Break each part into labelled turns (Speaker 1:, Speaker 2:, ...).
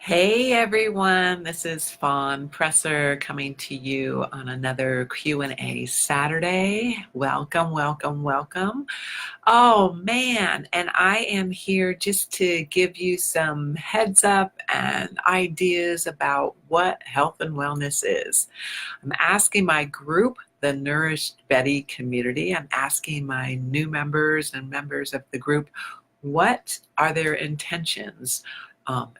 Speaker 1: Hey everyone, this is Fawn Presser coming to you on another Q&A Saturday. Welcome, welcome, welcome. Oh man, and I am here just to give you some heads up and ideas about what health and wellness is. I'm asking my group, the Nourished Betty community, I'm asking my new members and members of the group, what are their intentions?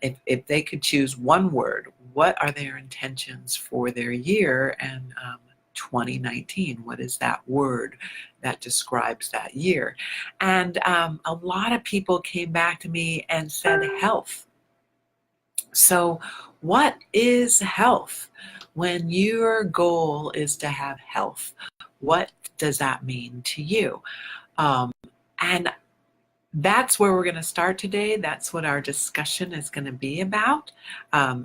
Speaker 1: If they could choose one word, what are their intentions for their year and 2019? What is that word that describes that year? And a lot of people came back to me and said health. So, what is health? When your goal is to have health, what does that mean to you? Um, and that's where we're going to start today. That's what our discussion is going to be about.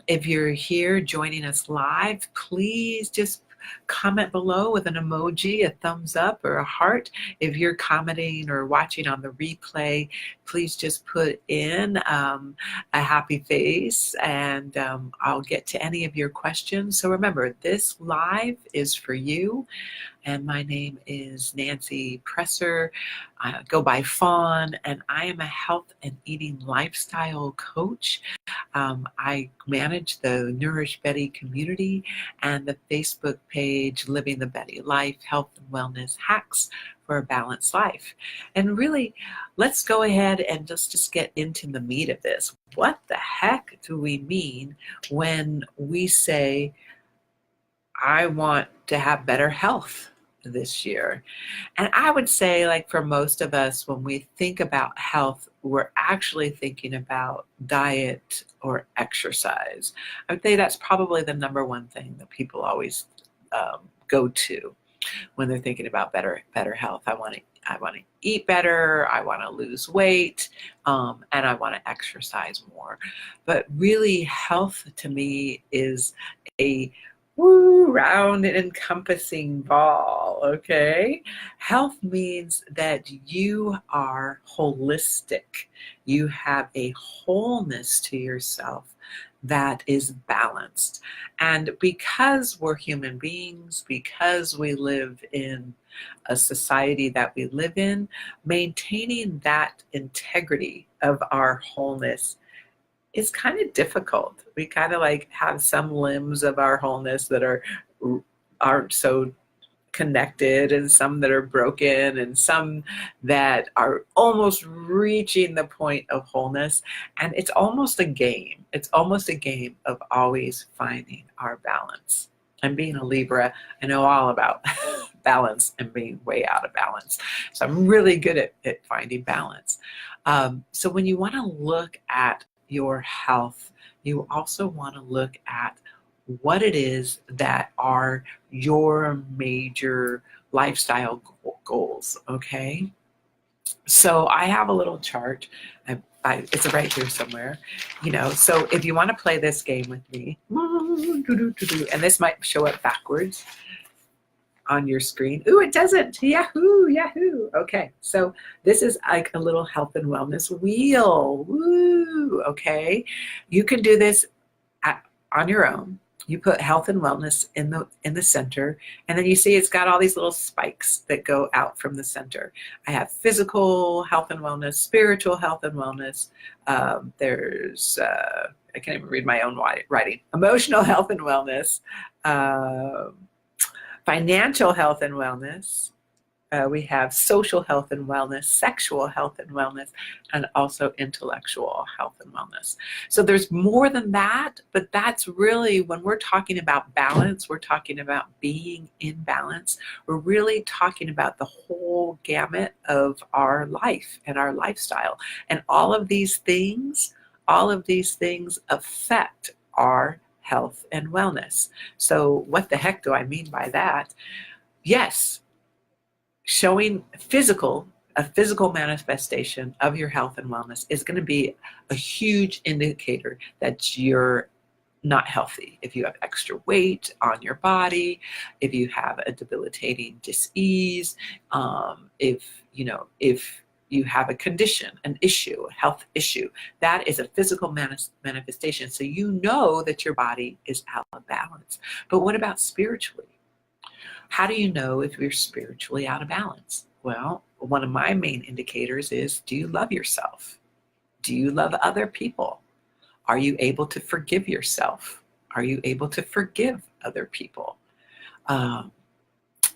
Speaker 1: If you're here joining us live, please just comment below with an emoji, a thumbs up, or a heart. If you're commenting or watching on the replay, please just put in a happy face and I'll get to any of your questions. So remember, this live is for you. And my name is Nancy Presser. I go by Fawn, and I am a health and eating lifestyle coach. I manage the Nourish Betty community and the Facebook page Living the Betty Life, Health and Wellness Hacks for a Balanced Life. And really, let's go ahead and just get into the meat of this. What the heck do we mean when we say, I want to have better health this year? And I would say, like, for most of us, when we think about health, we're actually thinking about diet or exercise. I would say that's probably the number one thing that people always go to when they're thinking about better health. I want to eat better, I want to lose weight, and I want to exercise more. But really, health to me is a round and encompassing ball, okay? Health means that you are holistic. You have a wholeness to yourself that is balanced. And because we're human beings, because we live in a society that we live in, maintaining that integrity of our wholeness is kind of difficult. We kind of like have some limbs of our wholeness that aren't so connected, and some that are broken, and some that are almost reaching the point of wholeness. And it's almost a game. It's almost a game of always finding our balance. And being a Libra, I know all about balance and being way out of balance. So I'm really good at finding balance. So when you want to look at your health, you also want to look at what it is that are your major lifestyle goals, okay? So I have a little chart. It's right here somewhere, so if you want to play this game with me, and this might show up backwards on your screen. Ooh, it doesn't. Yahoo, yahoo. Okay, so this is like a little health and wellness wheel. Woo, okay. You can do this on your own. You put health and wellness in the center, and then you see it's got all these little spikes that go out from the center. I have physical health and wellness, spiritual health and wellness. There's I can't even read my own writing. Emotional health and wellness. Financial health and wellness. We have social health and wellness, sexual health and wellness, and also intellectual health and wellness. So there's more than that, but that's really, when we're talking about balance, we're talking about being in balance. We're really talking about the whole gamut of our life and our lifestyle. And all of these things affect our health and wellness. So what the heck do I mean by that? Yes, showing a physical manifestation of your health and wellness is going to be a huge indicator that you're not healthy. If you have extra weight on your body, if you have a debilitating dis-ease, if you have a condition, an issue, a health issue. That is a physical manifestation. So you know that your body is out of balance. But what about spiritually? How do you know if you're spiritually out of balance? Well, one of my main indicators is, do you love yourself? Do you love other people? Are you able to forgive yourself? Are you able to forgive other people?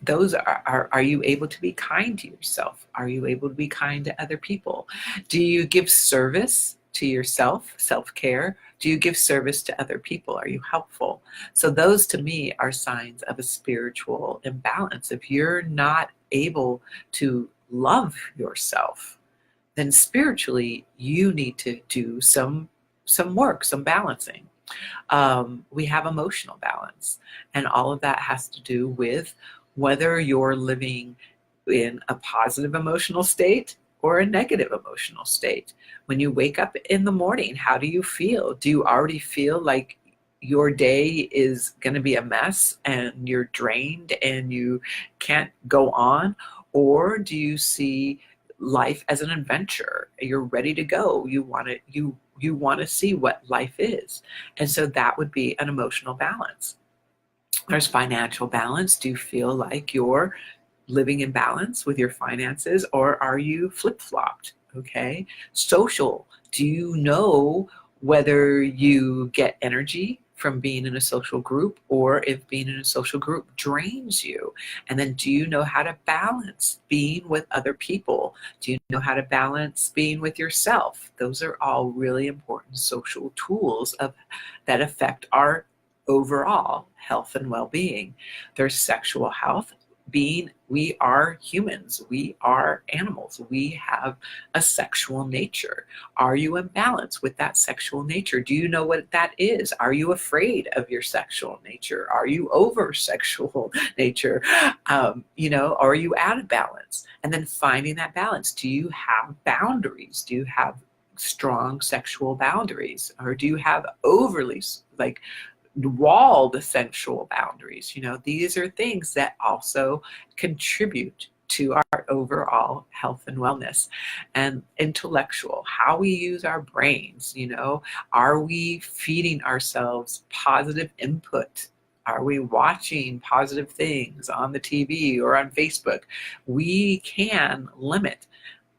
Speaker 1: Those are you able to be kind to yourself? Are you able to be kind to other people? Do you give service to yourself, self-care? Do you give service to other people? Are you helpful? So those to me are signs of a spiritual imbalance. If you're not able to love yourself, then spiritually you need to do some work, some balancing. We have emotional balance, and all of that has to do with whether you're living in a positive emotional state or a negative emotional state. When you wake up in the morning, how do you feel? Do you already feel like your day is going to be a mess and you're drained and you can't go on? Or do you see life as an adventure? You're ready to go. You want to see what life is. And so that would be an emotional balance. There's financial balance. Do you feel like you're living in balance with your finances, or are you flip-flopped? Okay. Social. Do you know whether you get energy from being in a social group, or if being in a social group drains you? And then do you know how to balance being with other people? Do you know how to balance being with yourself? Those are all really important social tools that affect our overall health and well-being. There's sexual health. We are humans, we are animals, we have a sexual nature. Are you in balance with that sexual nature? Do you know what that is? Are you afraid of your sexual nature? Are you over sexual nature? Are you out of balance? And then finding that balance. Do you have boundaries? Do you have strong sexual boundaries? Or do you have overly walled sensual boundaries? These are things that also contribute to our overall health and wellness. And intellectual, how we use our brains. Are we feeding ourselves positive input? Are we watching positive things on the TV or on Facebook? We can limit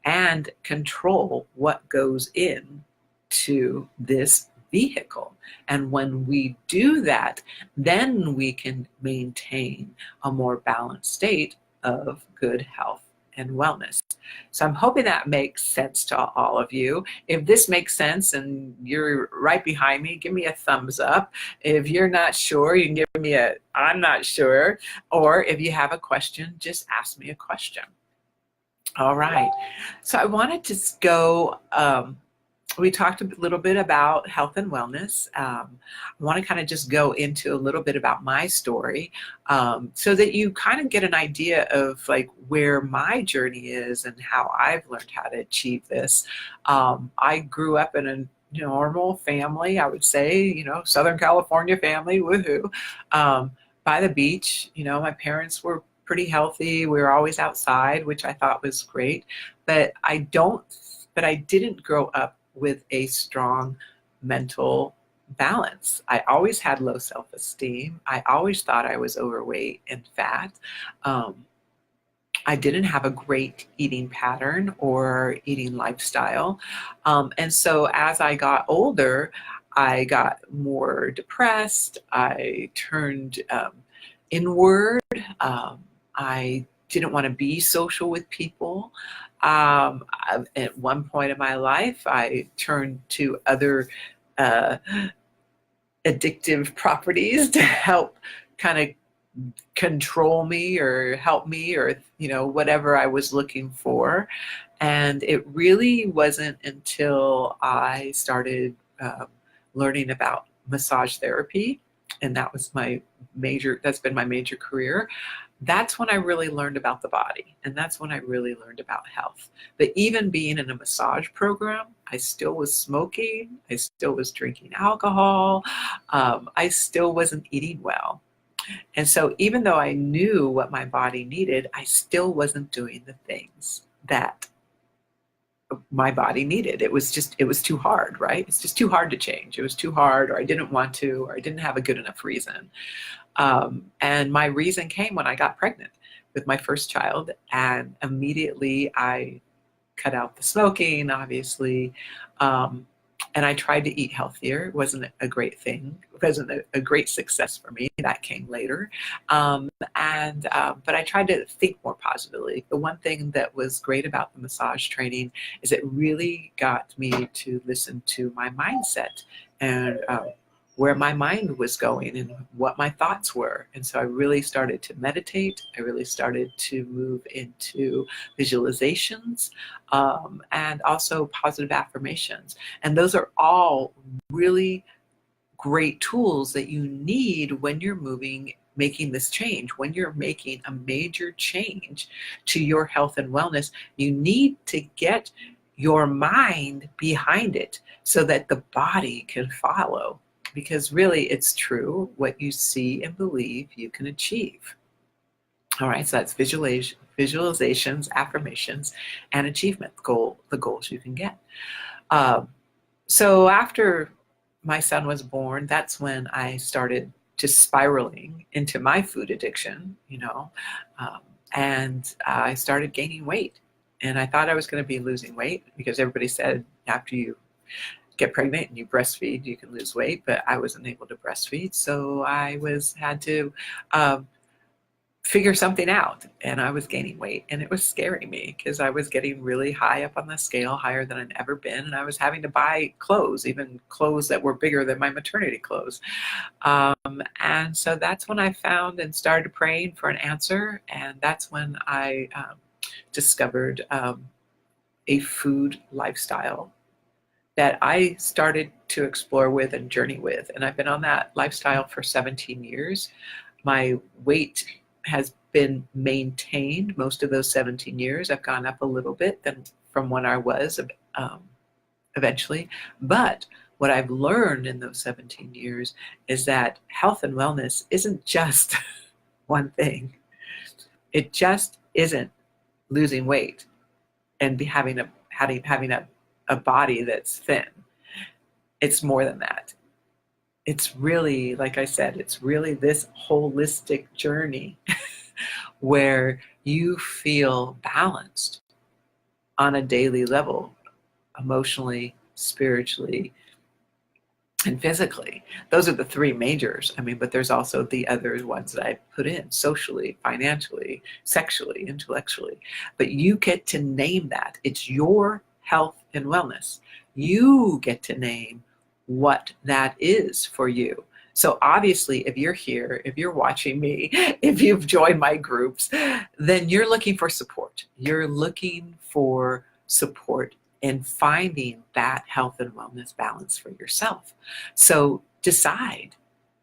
Speaker 1: and control what goes in to this vehicle. And when we do that, then we can maintain a more balanced state of good health and wellness. So I'm hoping that makes sense to all of you. If this makes sense and you're right behind me, give me a thumbs up. If you're not sure, you can give me a I'm not sure. Or if you have a question, just ask me a question. All right. So I wanted to go we talked a little bit about health and wellness. I want to kind of just go into a little bit about my story so that you kind of get an idea of where my journey is and how I've learned how to achieve this. I grew up in a normal family, I would say, Southern California family, woohoo, by the beach. My parents were pretty healthy. We were always outside, which I thought was great, but I didn't grow up with a strong mental balance. I always had low self-esteem. I always thought I was overweight and fat. I didn't have a great eating pattern or eating lifestyle. And so as I got older, I got more depressed. I turned inward. I didn't want to be social with people. At one point in my life, I turned to other addictive properties to help kind of control me or help me or, whatever I was looking for. And it really wasn't until I started learning about massage therapy, and that's been my major career. That's when I really learned about the body, and that's when I really learned about health. But even being in a massage program, I still was smoking, I still was drinking alcohol, I still wasn't eating well. And so even though I knew what my body needed, I still wasn't doing the things that my body needed. It was too hard, right? It's just too hard to change. It was too hard, or I didn't want to, or I didn't have a good enough reason. And my reason came when I got pregnant with my first child, and immediately I cut out the smoking, obviously. And I tried to eat healthier. It wasn't a great thing. It wasn't a great success for me. That came later. But I tried to think more positively. The one thing that was great about the massage training is it really got me to listen to my mindset and where my mind was going and what my thoughts were. And so I really started to meditate. I really started to move into visualizations, and also positive affirmations. And those are all really great tools that you need when you're making this change. When you're making a major change to your health and wellness, you need to get your mind behind it so that the body can follow. Because really, it's true, what you see and believe you can achieve. All right, so that's visualizations, affirmations, and achievement, the goals you can get. So after my son was born, that's when I started just spiraling into my food addiction, and I started gaining weight. And I thought I was going to be losing weight because everybody said after you get pregnant and you breastfeed, you can lose weight, but I wasn't able to breastfeed. So I had to figure something out, and I was gaining weight, and it was scaring me because I was getting really high up on the scale, higher than I'd ever been. And I was having to buy clothes, even clothes that were bigger than my maternity clothes. And so that's when I found and started praying for an answer. And that's when I discovered a food lifestyle that I started to explore with and journey with. And I've been on that lifestyle for 17 years. My weight has been maintained most of those 17 years. I've gone up a little bit from when I was eventually. But what I've learned in those 17 years is that health and wellness isn't just one thing. It just isn't losing weight and having a body that's thin. It's more than that. It's really, like I said, it's really this holistic journey where you feel balanced on a daily level, emotionally, spiritually, and physically. Those are the three majors. But there's also the other ones that I put in: socially, financially, sexually, intellectually. But you get to name that. It's your health and wellness. You get to name what that is for you. So obviously, if you're here, if you're watching me, if you've joined my groups, then you're looking for support. You're looking for support in finding that health and wellness balance for yourself. So decide,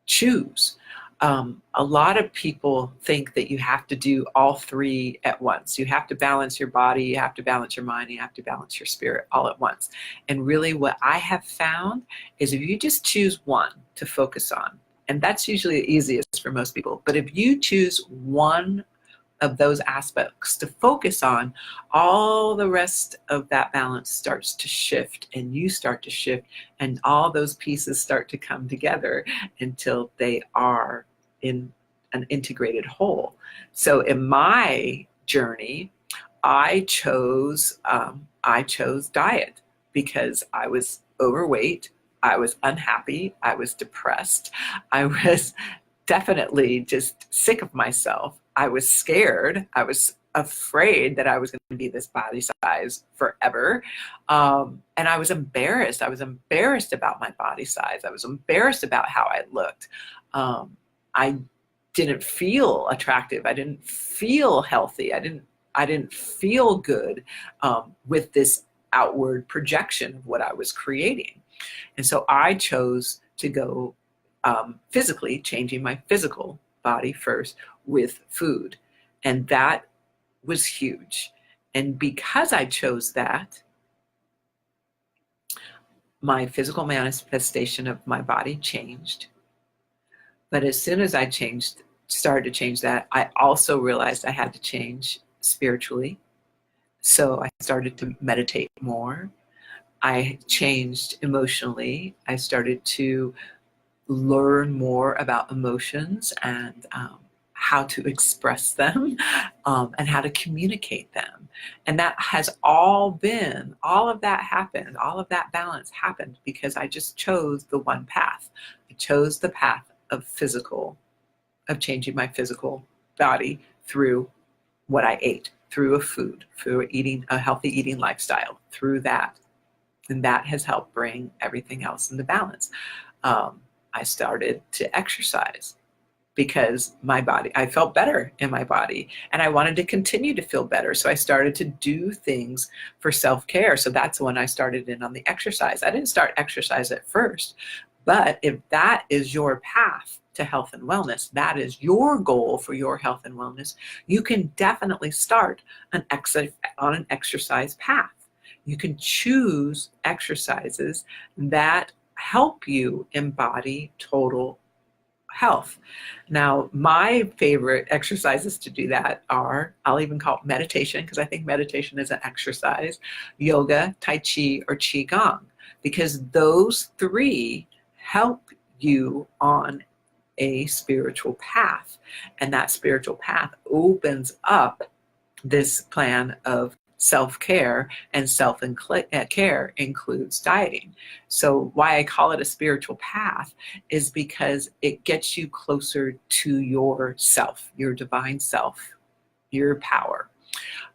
Speaker 1: choose. A lot of people think that you have to do all three at once. You have to balance your body, you have to balance your mind, you have to balance your spirit all at once. And really what I have found is if you just choose one to focus on, and that's usually the easiest for most people, but if you choose one of those aspects to focus on, all the rest of that balance starts to shift, and you start to shift, and all those pieces start to come together until they are in an integrated whole. So in my journey, I chose diet because I was overweight, I was unhappy, I was depressed, I was definitely just sick of myself. I was scared. I was afraid that I was going to be this body size forever. And I was embarrassed. I was embarrassed about my body size. I was embarrassed about how I looked. I didn't feel attractive. I didn't feel healthy. I didn't feel good with this outward projection of what I was creating. And so I chose to go physically, changing my physical body first with food. And that was huge. And because I chose that, my physical manifestation of my body changed. But as soon as I started to change that, I also realized I had to change spiritually. So I started to meditate more. I changed emotionally. I started to learn more about emotions and how to express them and how to communicate them. And that has all of that happened, all of that balance happened because I just chose the one path. I chose the path of changing my physical body through what I ate, through a food, through eating a healthy eating lifestyle, through that. And that has helped bring everything else into balance. I started to exercise because I felt better in my body and I wanted to continue to feel better. So I started to do things for self-care. So that's when I started in on the exercise. I didn't start exercise at first, but if that is your path to health and wellness, that is your goal for your health and wellness, you can definitely start on an exercise path. You can choose exercises that help you embody total health. Now, my favorite exercises to do that are, I'll even call it meditation, because I think meditation is an exercise, yoga, Tai Chi, or Qigong, because those three help you on a spiritual path. And that spiritual path opens up this plan of self-care, and self-care includes dieting. So why I call it a spiritual path is because it gets you closer to yourself, your divine self, your power.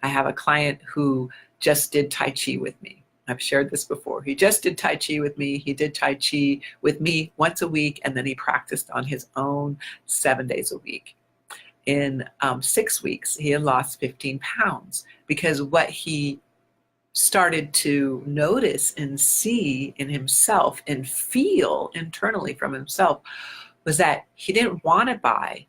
Speaker 1: I have a client who just did Tai Chi with me. I've shared this before. He just did Tai Chi with me. He did Tai Chi with me once a week, and then he practiced on his own 7 days a week. In 6 weeks, he had lost 15 pounds because what he started to notice and see in himself and feel internally from himself was that he didn't want to buy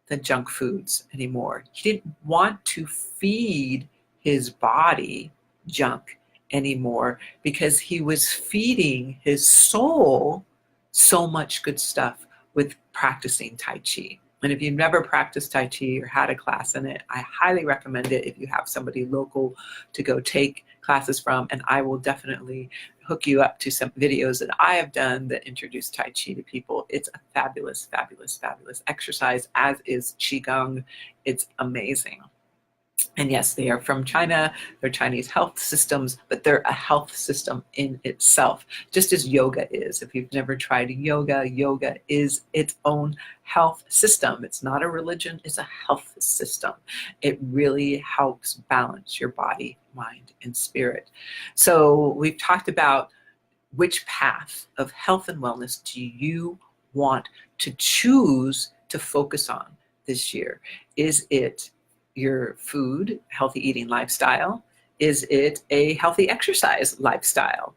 Speaker 1: the junk foods anymore. He didn't want to feed his body junk anymore because he was feeding his soul so much good stuff with practicing Tai Chi. And if you've never practiced Tai Chi or had a class in it, I highly recommend it if you have somebody local to go take classes from. And I will definitely hook you up to some videos that I have done that introduce Tai Chi to people. It's a fabulous, fabulous, fabulous exercise, as is Qigong. It's amazing. And yes, they are from China, they're Chinese health systems, but they're a health system in itself, just as yoga is. If you've never tried yoga, yoga is its own health system. It's not a religion, it's a health system. It really helps balance your body, mind, and spirit. So we've talked about which path of health and wellness do you want to choose to focus on this year? Is it your food, healthy eating lifestyle? Is it a healthy exercise lifestyle?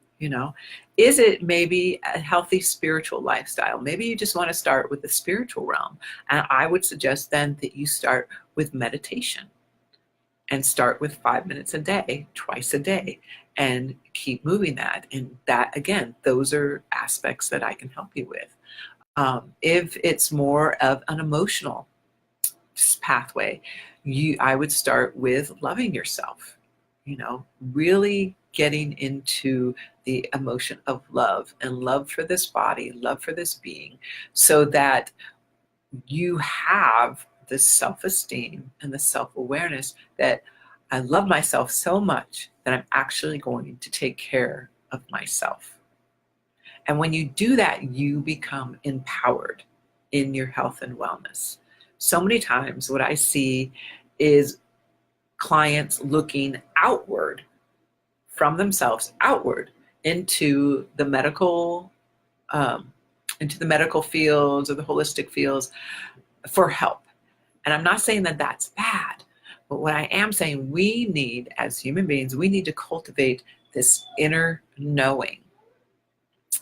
Speaker 1: Is it maybe a healthy spiritual lifestyle? Maybe you just want to start with the spiritual realm. And I would suggest then that you start with meditation and start with 5 minutes a day, twice a day, and keep moving that. And that, again, those are aspects that I can help you with. If it's more of an emotional pathway, I would start with loving yourself, really getting into the emotion of love and love for this body, love for this being, so that you have the self-esteem and the self-awareness that I love myself so much that I'm actually going to take care of myself. And when you do that, you become empowered in your health and wellness. So many times what I see is clients looking outward from themselves, outward into the medical fields or the holistic fields for help. And I'm not saying that that's bad, but what I am saying, we need, as human beings, we need to cultivate this inner knowing,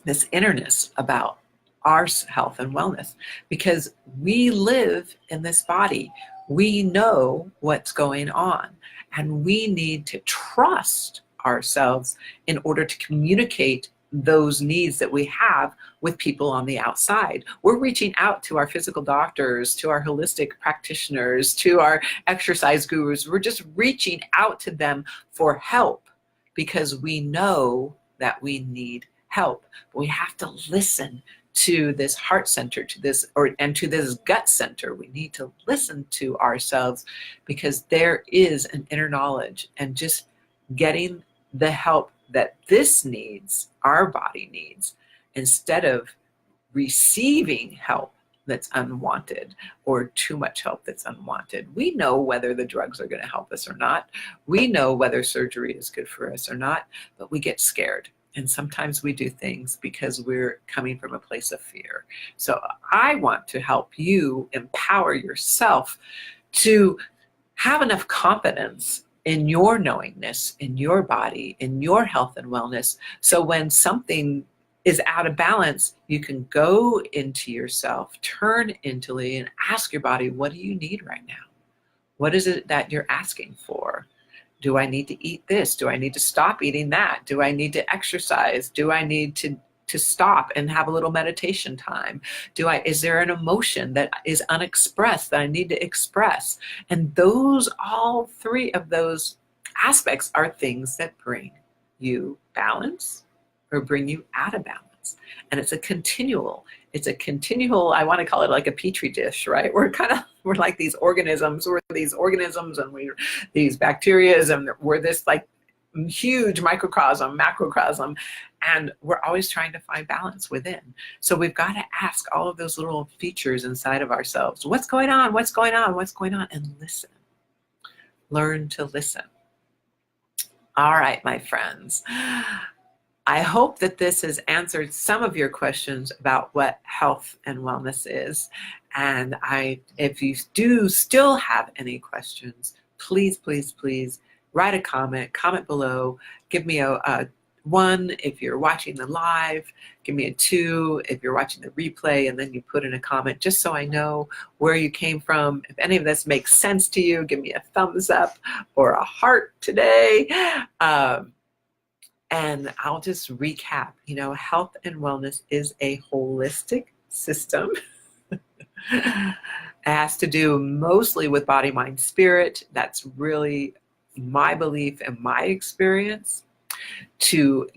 Speaker 1: this innerness about our health and wellness, because we live in this body. We know what's going on, and we need to trust ourselves in order to communicate those needs that we have with people on the outside. We're reaching out to our physical doctors, to our holistic practitioners, to our exercise gurus. We're just reaching out to them for help because we know that we need help. But we have to listen to this heart center, to this, and to this gut center. We need to listen to ourselves because there is an inner knowledge, and just getting the help that this needs, our body needs, instead of receiving help that's unwanted or too much help that's unwanted. We know whether the drugs are going to help us or not. We know whether surgery is good for us or not, but we get scared. And sometimes we do things because we're coming from a place of fear. So I want to help you empower yourself to have enough confidence in your knowingness, in your body, in your health and wellness. So when something is out of balance, you can go into yourself, turn internally, and ask your body, what do you need right now? What is it that you're asking for? Do I need to eat this? Do I need to stop eating that? Do I need to exercise? Do I need to stop and have a little meditation time? Is there an emotion that is unexpressed that I need to express? And all three of those aspects are things that bring you balance or bring you out of balance. And it's a continual, I want to call it like a petri dish, right? We're like these organisms, and we're these bacteria, and we're this like huge microcosm, macrocosm, and we're always trying to find balance within. So we've got to ask all of those little features inside of ourselves, what's going on, what's going on, what's going on, and listen. Learn to listen. All right, my friends. I hope that this has answered some of your questions about what health and wellness is. And if you do still have any questions, please, please, please write a comment below. Give me a 1 if you're watching the live, give me a 2 if you're watching the replay, and then you put in a comment just so I know where you came from. If any of this makes sense to you, give me a thumbs up or a heart today. And I'll just recap, health and wellness is a holistic system. It has to do mostly with body, mind, spirit. That's really my belief and my experience. To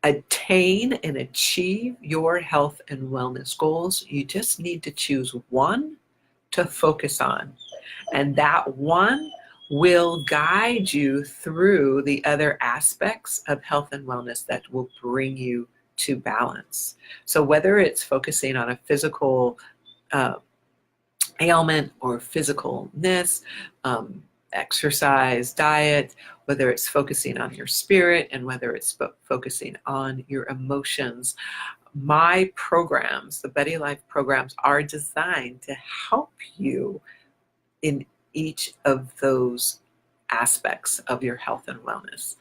Speaker 1: attain and achieve your health and wellness goals, you just need to choose one to focus on. And that one will guide you through the other aspects of health and wellness that will bring you to balance. So whether it's focusing on a physical ailment or physicalness, exercise, diet, whether it's focusing on your spirit, and whether it's focusing on your emotions, my programs, the Betty Life programs, are designed to help you in each of those aspects of your health and wellness.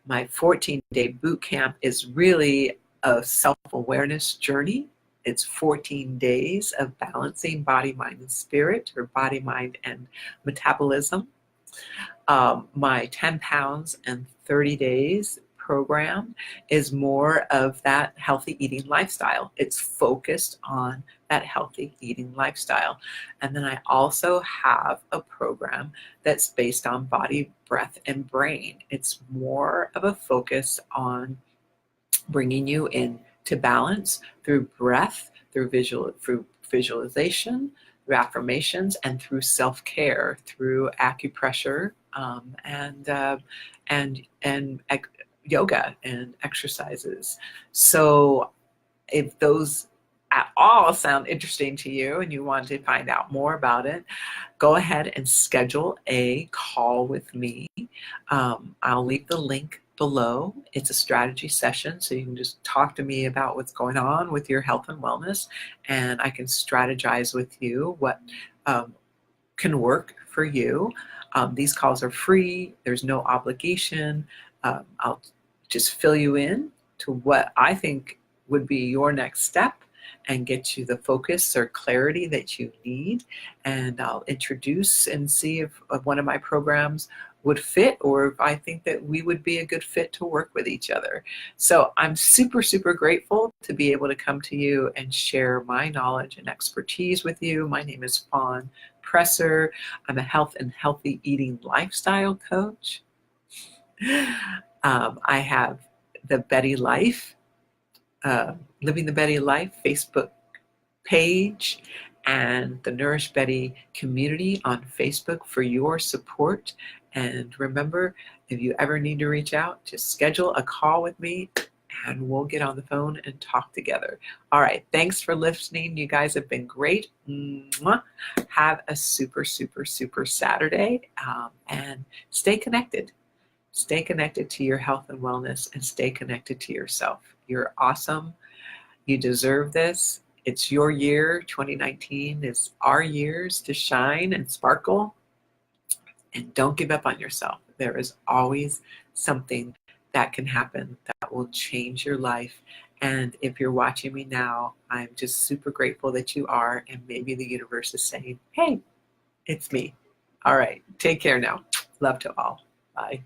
Speaker 1: My 14-day boot camp is really a self-awareness journey. It's 14 days of balancing body, mind, and spirit, or body, mind, and metabolism. My 10 pounds and 30 days program is more of that healthy eating lifestyle. It's focused on that healthy eating lifestyle. And then I also have a program that's based on body, breath, and brain. It's more of a focus on bringing you into balance through breath, through visualization, through affirmations, and through self-care, through acupressure, and yoga and exercises. So if those at all sound interesting to you and you want to find out more about it, go ahead and schedule a call with me. I'll leave the link below. It's a strategy session, so you can just talk to me about what's going on with your health and wellness, and I can strategize with you what can work for you. These calls are free. There's no obligation. I'll just fill you in to what I think would be your next step, and get you the focus or clarity that you need. And I'll introduce and see if one of my programs would fit, or if I think that we would be a good fit to work with each other. So I'm super, super grateful to be able to come to you and share my knowledge and expertise with you. My name is Fawn Presser. I'm a health and healthy eating lifestyle coach. I have the Betty Life, Living the Betty Life Facebook page, and the Nourish Betty community on Facebook for your support. And remember, if you ever need to reach out, just schedule a call with me and we'll get on the phone and talk together. All right, thanks for listening. You guys have been great. Mwah. Have a super, super, super Saturday, and stay connected. Stay connected to your health and wellness, and stay connected to yourself. You're awesome. You deserve this. It's your year. 2019 is our years to shine and sparkle. And don't give up on yourself. There is always something that can happen that will change your life. And if you're watching me now, I'm just super grateful that you are. And maybe the universe is saying, hey, it's me. All right. Take care now. Love to all. Bye.